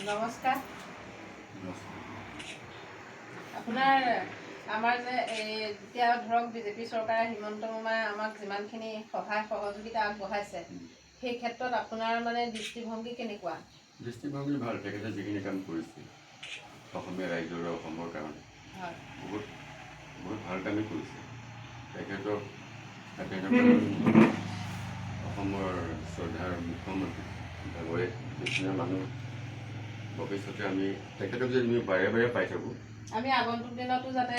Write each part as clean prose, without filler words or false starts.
নমস্কাৰ। আপোনাৰ আমাৰ যে এতিয়া ধৰক বিজেপি চৰকাৰে হিমন্ত মামাই আমাক যিমানখিনি সহায় সহযোগিতা আগবঢ়াইছে সেই ক্ষেত্ৰত আপোনাৰ মানে দৃষ্টিভংগী কেনেকুৱা? দৃষ্টিভংগী ভাল। তেখেতে যিখিনি কাম কৰিছে অসমীয়া ৰাইজৰ অসমৰ কাৰণে বহুত ভাল কামেই কৰিছে। তেখেতক অসমৰ শ্ৰদ্ধাৰ মুখ্যমন্ত্ৰী ডাঙৰীয়া নিচিনা মানুহ ভৱিষ্যতে আমি তেখেতক যদি আমি বাৰে বাৰে পাই থাকোঁ, আমি আগন্তুক দিনতো যাতে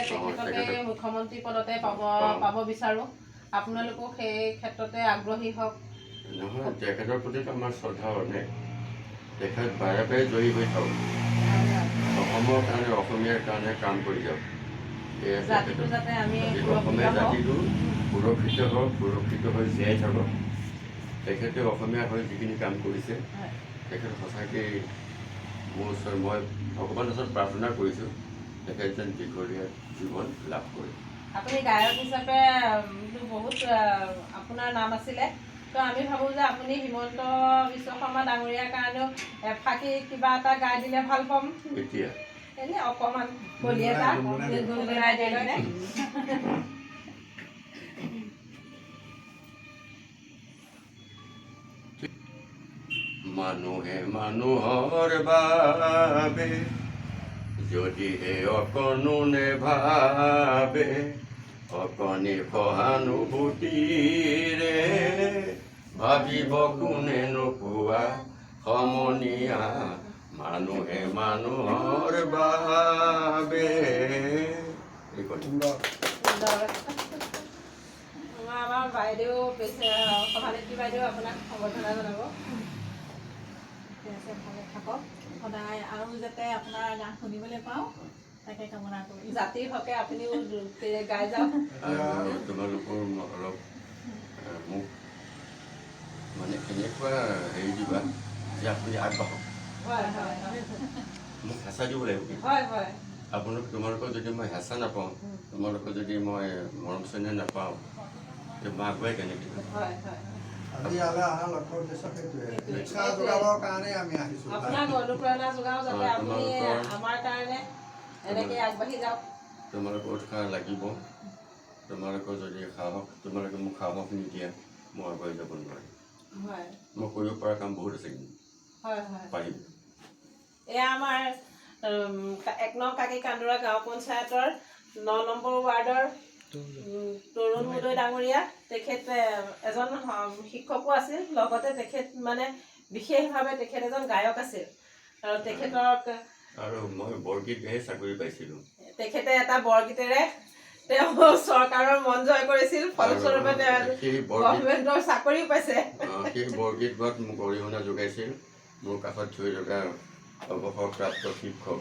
তেখেতকে মুখ্যমন্ত্ৰী পদতে পাব বিচাৰোঁ। আপোনালোকো সেই ক্ষেত্ৰতে আগ্ৰহী হওক। নহয়, তেখেতৰ প্ৰতি আমাৰ শ্ৰদ্ধা অনেক। তেখেত বাৰে বাৰে জয়ী হৈ থাকক, অসমৰ কাৰণে অসমীয়াৰ কাৰণে কাম কৰি যাওক। অসমীয়া জাতিটো সুৰক্ষিত হওক, সুৰক্ষিত হৈ জীয়াই থাকক। তেখেতে অসমীয়া হৈ যিখিনি কাম কৰিছে তেখেত সঁচাকৈ মোৰ ওচৰত মই ভগৱানৰ ওচৰত প্ৰাৰ্থনা কৰিছোঁ তেখেত যেন দীঘলীয়া জীৱন লাভ কৰে। আপুনি গায়ক হিচাপে বহুত আপোনাৰ নাম আছিলে, তো আমি ভাবোঁ যে আপুনি হিমন্ত বিশ্ব শৰ্মা ডাঙৰীয়াৰ কাৰণেও এফাকি কিবা এটা গাই দিলে ভাল পাম। এতিয়া এনেই অকণমান বলি এটা গুণগুণাই দিলে মানুহে মানুহৰ বাবে যদিহে অকণো নেভাবে, অকণি সহানুভূতিৰে ভাবিব কোনে নোপোৱা সমনীয়া। মানুহে মানুহৰ বাবে আমাৰ বাইদেউ সভানেত্ৰী বাইদেউ আপোনাক সম্বৰ্ধনা জনাব। ঠিক আছে, ভালে থাকক সদায় আৰু যাতে আপোনাৰ গান শুনিবলৈ পাওঁ তাকে কামনা কৰি জাতিৰ হকে আপুনিও গাই যাওক। তোমালোকৰ অলপ মোক মানে এনেকুৱা হেৰি দিবা যে আপুনি আগবাঢ়ক। হয় হয় মোক হেঁচা দিব লাগিব। হয় হয় তোমালোকৰ যদি মই হেঁচা নাপাওঁ, তোমালোকৰ যদি মই মৰম চেনেহ নাপাওঁ, তেতিয়া মই আগুৱাই কেনেকৈ হয় হয় আজি ইয়ালৈ অহা লক্ষ্য উদ্দেশ্য সেইটোৱে, উৎসাহ যোগাবৰ কাৰণে আমি আহিছোঁ। আপোনাক অনুপ্ৰেৰণা যোগাওঁ যাতে আপুনি আমাৰ কাৰণে এনেকৈ আগবাঢ়ি যাওক। তোমালোকৰ উৎসাহ লাগিব। তোমালোকৰ যদি তোমালোকে মোক সাহস নিদিয়া মই আগুৱাই যাব নোৱাৰিম। হয় মই কৰিব পৰা কাম বহুত আছে, কিন্তু হয় হয় পাৰিম। এয়া আমাৰ ১ নং কাকি কান্দোৰা গাঁও পঞ্চায়তৰ ৯ নম্বৰ ৱাৰ্ডৰ তৰুণ মুদৈ ডাঙৰীয়া। তেখেত এজন শিক্ষকো আছিল, লগতে তেখেত মানে বিশেষভাৱে তেখেত এজন গায়ক আছিল। আৰু তেখেতক আৰু মই বৰগীত গাই চাকৰি পাইছিলোঁ। তেখেতে এটা বৰগীতেৰে তেওঁ চৰকাৰৰ মন জয় কৰিছিল, ফলস্বৰূপে তেওঁ গভৰ্ণমেণ্টৰ চাকৰিও পাইছে। সেই বৰগীত গোৱাত মোক অৰিহণা যোগাইছিল মোৰ কাষত থৈ থকা অৱসৰপ্ৰাপ্ত শিক্ষক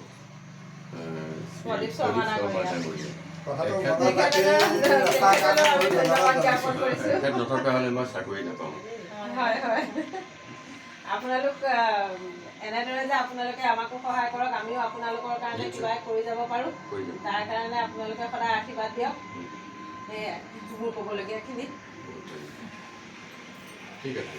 প্ৰদীপ শৰ্মা ডাঙৰীয়া। তেখেত নথকা হ'লে মই চাকৰি নাপাওঁ। হয় হয় আপোনালোক এনেদৰে যে আপোনালোকে আমাকো সহায় কৰক, আমিও আপোনালোকৰ কাৰণে কিবা কৰি যাব পাৰোঁ, তাৰ কাৰণে আপোনালোকে সদায় আশীৰ্বাদ দিয়ক। সেয়াই মোৰ ক'বলগীয়াখিনি। ঠিক আছে।